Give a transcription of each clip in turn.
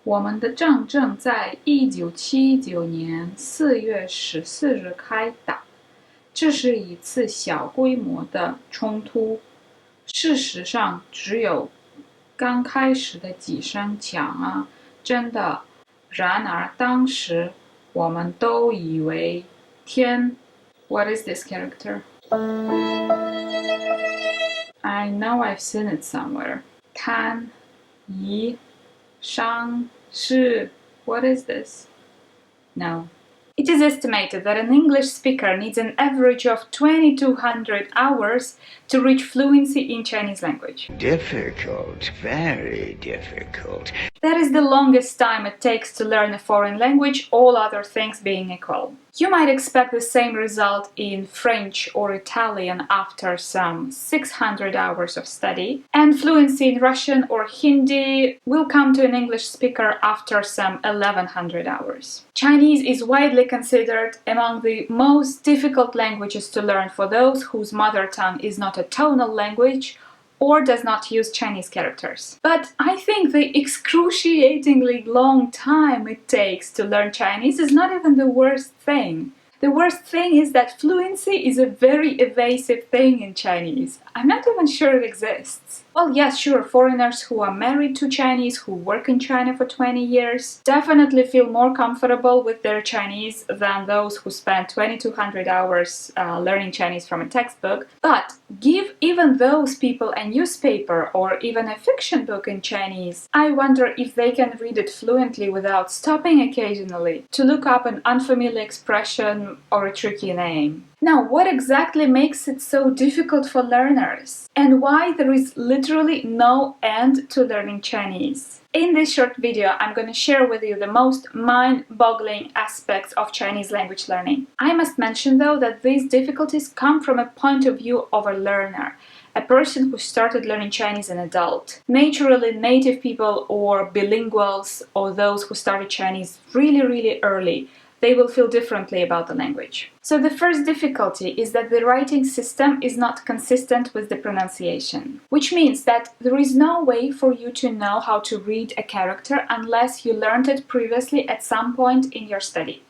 我们的战争在1979年4月14日开打，这是一次小规模的冲突，事实上只有刚开始的几声枪啊，真的。然而当时我们都以为天 What is this character? I know I've seen it somewhere. 贪疑伤势 What is this? No. It is estimated that an English speaker needs an average of 2,200 hours to reach fluency in Chinese language. Difficult, very difficult. That is the longest time it takes to learn a foreign language, all other things being equal. You might expect the same result in French or Italian after some 600 hours of study, and fluency in Russian or Hindi will come to an English speaker after some 1,100 hours. Chinese is widely considered among the most difficult languages to learn for those whose mother tongue is not a tonal language or does not use Chinese characters. But I think the excruciatingly long time it takes to learn Chinese is not even the worst thing. The worst thing is that fluency is a very evasive thing in Chinese. I'm not even sure it exists. Well, yes, sure, foreigners who are married to Chinese, who work in China for 20 years, definitely feel more comfortable with their Chinese than those who spend 2,200 hours learning Chinese from a textbook. But give even those people a newspaper or even a fiction book in Chinese. I wonder if they can read it fluently without stopping occasionally to look up an unfamiliar expression or a tricky name. Now, what exactly makes it so difficult for learners? And why there is literally no end to learning Chinese? In this short video, I'm going to share with you the most mind-boggling aspects of Chinese language learning. I must mention, though, that these difficulties come from a point of view of a learner, a person who started learning Chinese an adult. Naturally, native people or bilinguals or those who started Chinese really early, they will feel differently about the language. So the first difficulty is that the writing system is not consistent with the pronunciation, which means that there is no way for you to know how to read a character unless you learned it previously at some point in your study.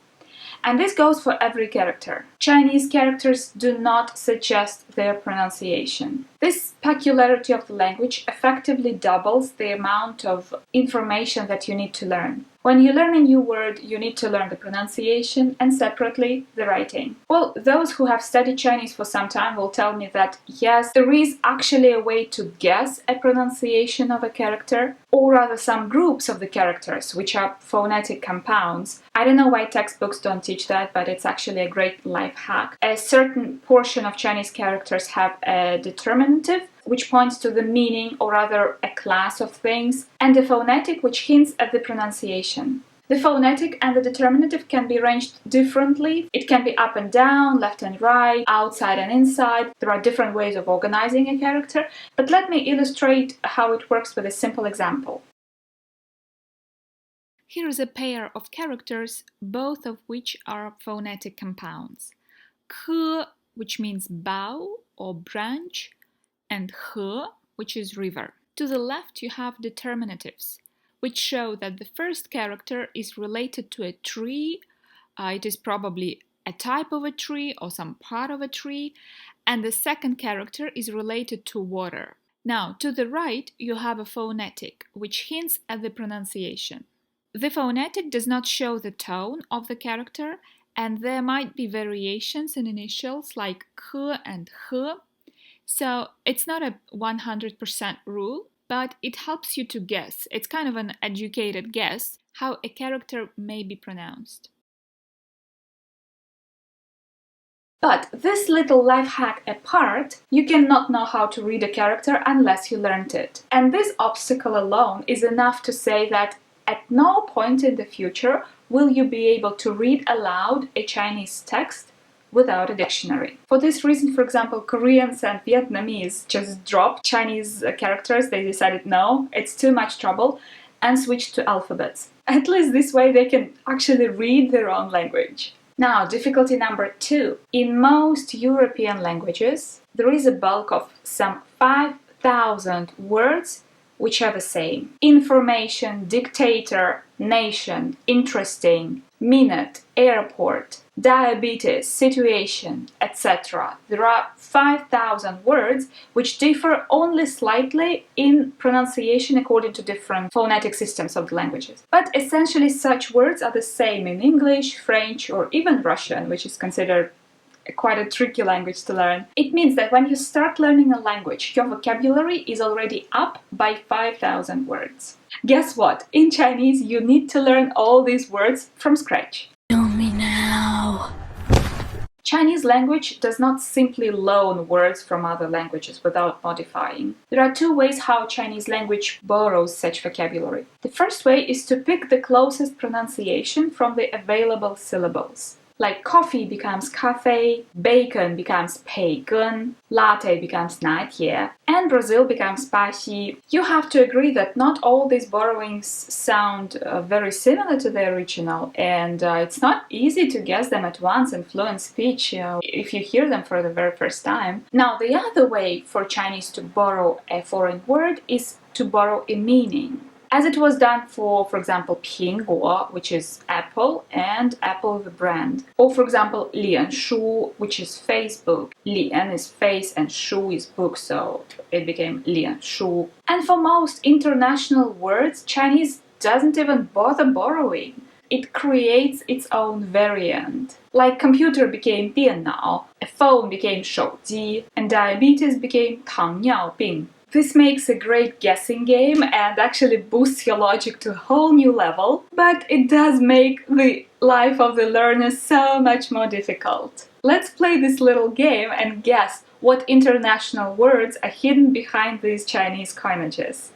And this goes for every character. Chinese characters do not suggest their pronunciation. This peculiarity of the language effectively doubles the amount of information that you need to learn. When you learn a new word, you need to learn the pronunciation and separately the writing. Well, those who have studied Chinese for some time will tell me that yes, there is actually a way to guess a pronunciation of a character, or rather some groups of the characters, which are phonetic compounds. I don't know why textbooks don't teach that, but it's actually a great life hack. A certain portion of Chinese characters have a determinative, which points to the meaning or rather a class of things, and a phonetic, which hints at the pronunciation. The phonetic and the determinative can be arranged differently. It can be up and down, left and right, outside and inside. There are different ways of organizing a character, but let me illustrate how it works with a simple example. Here is a pair of characters, both of which are phonetic compounds. Ke, which means bough or branch, and he, which is river. To the left you have determinatives, which show that the first character is related to a tree, it is probably a type of a tree or some part of a tree, and the second character is related to water. Now, to the right you have a phonetic, which hints at the pronunciation. The phonetic does not show the tone of the character, and there might be variations in initials like ke and he. So it's not a 100% rule, but it helps you to guess. It's kind of an educated guess how a character may be pronounced. But this little life hack apart, you cannot know how to read a character unless you learned it. And this obstacle alone is enough to say that at no point in the future will you be able to read aloud a Chinese text without a dictionary. For this reason, for example, Koreans and Vietnamese just dropped Chinese characters. They decided no, it's too much trouble, and switched to alphabets. At least this way they can actually read their own language. Now, difficulty number 2. In most European languages, there is a bulk of some 5,000 words which are the same. Information, dictator, nation, interesting, minute, airport, diabetes, situation, etc. There are 5,000 words which differ only slightly in pronunciation according to different phonetic systems of the languages. But essentially such words are the same in English, French, or even Russian, which is considered quite a tricky language to learn. It means that when you start learning a language, your vocabulary is already up by 5,000 words. Guess what? In Chinese, you need to learn all these words from scratch. Kill me now. Chinese language does not simply loan words from other languages without modifying. There are two ways how Chinese language borrows such vocabulary. The first way is to pick the closest pronunciation from the available syllables. Like coffee becomes cafe, bacon becomes bacon, latte becomes natie, and Brazil becomes paxi. You have to agree that not all these borrowings sound very similar to the original, and it's not easy to guess them at once in fluent speech if you hear them for the very first time. Now, the other way for Chinese to borrow a foreign word is to borrow a meaning. As it was done for example, 苹果, which is apple, and apple the brand. Or for example, 脸书, which is Facebook. 脸 is face and 书 is book, so it became 脸书. And for most international words, Chinese doesn't even bother borrowing. It creates its own variant. Like computer became 电脑, a phone became 手机, and diabetes became 糖尿病. This makes a great guessing game and actually boosts your logic to a whole new level, but it does make the life of the learner so much more difficult. Let's play this little game and guess what international words are hidden behind these Chinese coinages.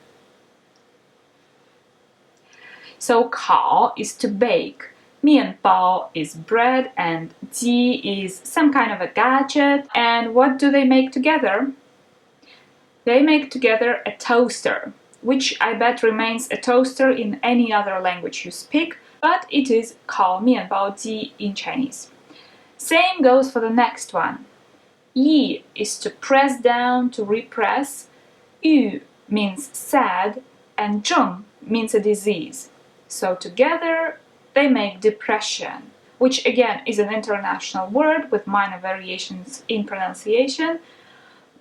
So 烤 is to bake, 面包 is bread, and 机 is some kind of a gadget. And what do they make together? They make together a toaster, which I bet remains a toaster in any other language you speak, but it is 烤面包机 in Chinese. Same goes for the next one. Yi is to press down, to repress. Yu means sad, and zheng means a disease. So together they make depression, which again is an international word with minor variations in pronunciation,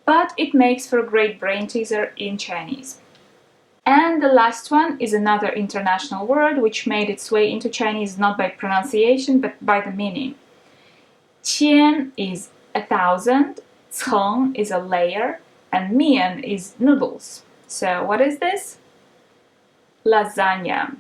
but it makes for a great brain teaser in Chinese. And the last one is another international word which made its way into Chinese not by pronunciation but by the meaning. Qian is 1,000, ceng is a layer, and mian is noodles. So what is this? Lasagna.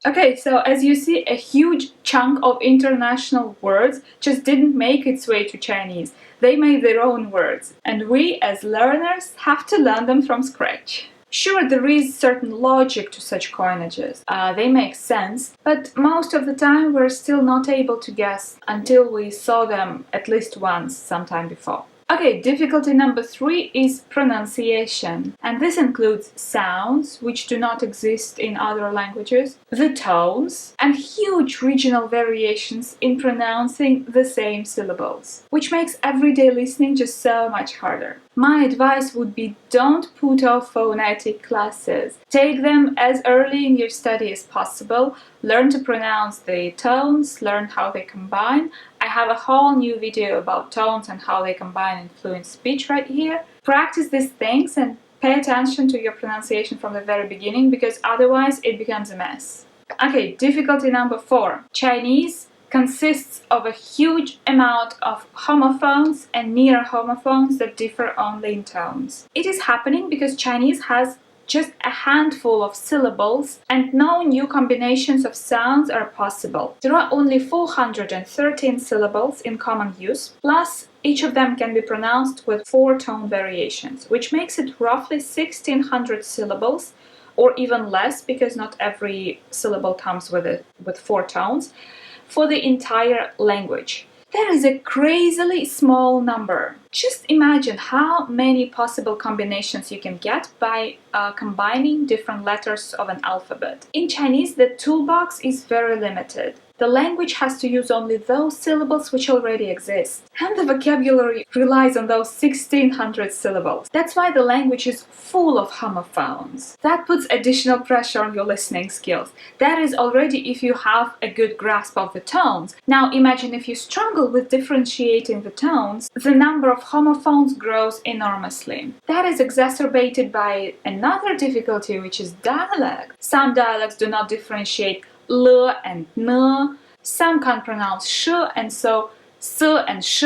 Okay, so as you see, a huge chunk of international words just didn't make its way to Chinese. They made their own words, and we as learners have to learn them from scratch. Sure, there is certain logic to such coinages. They make sense, but most of the time we're still not able to guess until we saw them at least once sometime before. Okay, difficulty number 3 is pronunciation, and this includes sounds which do not exist in other languages, the tones, and huge regional variations in pronouncing the same syllables, which makes everyday listening just so much harder. My advice would be don't put off phonetic classes. Take them as early in your study as possible, learn to pronounce the tones, learn how they combine. I have a whole new video about tones and how they combine in fluent speech right here. Practice these things and pay attention to your pronunciation from the very beginning, because otherwise it becomes a mess. Okay, difficulty number 4. Chinese consists of a huge amount of homophones and near-homophones that differ only in tones. It is happening because Chinese has just a handful of syllables and no new combinations of sounds are possible. There are only 413 syllables in common use, plus each of them can be pronounced with 4 tone variations, which makes it roughly 1600 syllables, or even less because not every syllable comes with 4 tones, for the entire language. That is a crazily small number. Just imagine how many possible combinations you can get by combining different letters of an alphabet. In Chinese, the toolbox is very limited. The language has to use only those syllables which already exist. And the vocabulary relies on those 1600 syllables. That's why the language is full of homophones. That puts additional pressure on your listening skills. That is already if you have a good grasp of the tones. Now imagine if you struggle with differentiating the tones, the number of homophones grows enormously. That is exacerbated by another difficulty, which is dialect. Some dialects do not differentiate l and n. Some can't pronounce sh, and so s and sh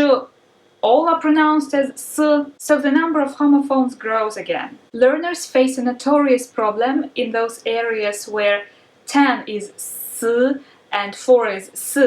all are pronounced as s, so the number of homophones grows again. Learners face a notorious problem in those areas where 10 is s and 4 is s.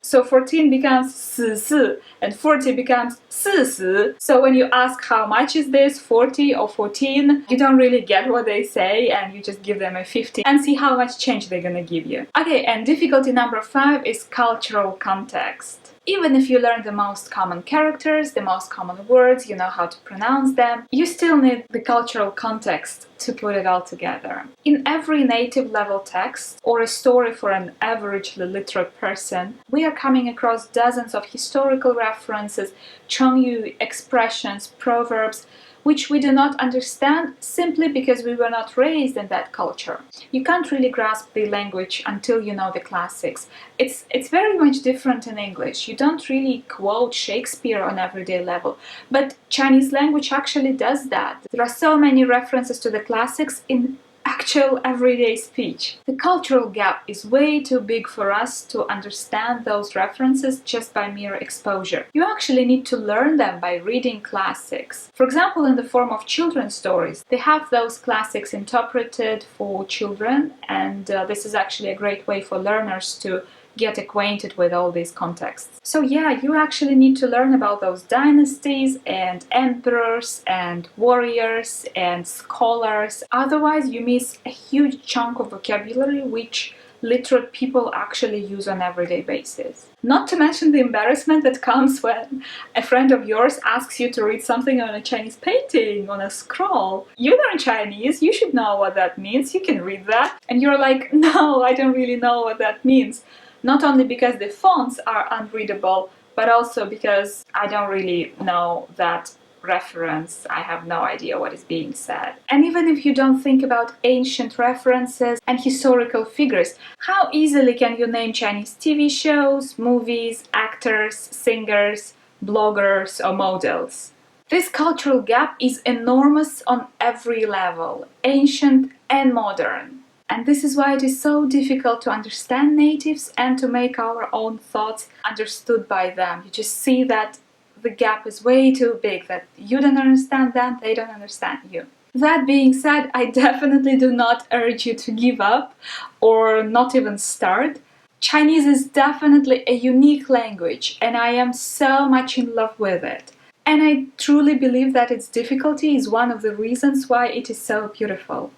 So 14 becomes s, and 40 becomes s. So when you ask how much is this, 40 or 14, you don't really get what they say and you just give them a 50 and see how much change they're gonna give you. Okay, and difficulty number 5 is cultural context. Even if you learn the most common characters, the most common words, you know how to pronounce them, you still need the cultural context to put it all together. In every native level text, or a story for an averagely literate person, we are coming across dozens of historical references, Chengyu expressions, proverbs, which we do not understand simply because we were not raised in that culture. You can't really grasp the language until you know the classics. It's very much different in English. You don't really quote Shakespeare on everyday level, but Chinese language actually does that. There are so many references to the classics in actual everyday speech. The cultural gap is way too big for us to understand those references just by mere exposure. You actually need to learn them by reading classics. For example, in the form of children's stories, they have those classics interpreted for children, and this is actually a great way for learners to get acquainted with all these contexts. So yeah, you actually need to learn about those dynasties and emperors and warriors and scholars. Otherwise, you miss a huge chunk of vocabulary which literate people actually use on an everyday basis. Not to mention the embarrassment that comes when a friend of yours asks you to read something on a Chinese painting, on a scroll. You learn Chinese, you should know what that means, you can read that. And you're like, no, I don't really know what that means. Not only because the fonts are unreadable, but also because I don't really know that reference. I have no idea what is being said. And even if you don't think about ancient references and historical figures, how easily can you name Chinese TV shows, movies, actors, singers, bloggers, or models? This cultural gap is enormous on every level, ancient and modern. And this is why it is so difficult to understand natives and to make our own thoughts understood by them. You just see that the gap is way too big, that you don't understand them, they don't understand you. That being said, I definitely do not urge you to give up or not even start. Chinese is definitely a unique language and I am so much in love with it. And I truly believe that its difficulty is one of the reasons why it is so beautiful.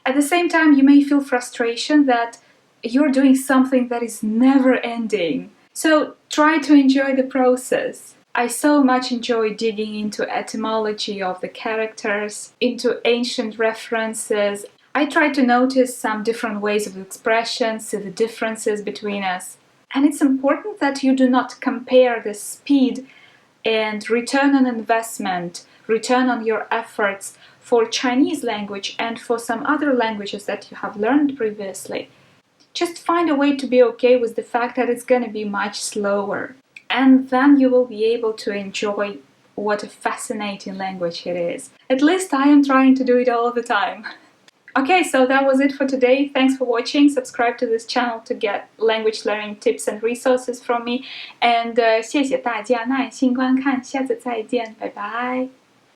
At the same time, you may feel frustration that you're doing something that is never ending. So try to enjoy the process. I so much enjoy digging into etymology of the characters, into ancient references. I try to notice some different ways of expression, see the differences between us. And it's important that you do not compare the speed and return on investment, return on your efforts for Chinese language and for some other languages that you have learned previously. Just find a way to be okay with the fact that it's going to be much slower. And then you will be able to enjoy what a fascinating language it is. At least I am trying to do it all the time. Okay, so that was it for today. Thanks for watching. Subscribe to this channel to get language learning tips and resources from me. And 谢谢大家耐心观看，下次再见，拜拜。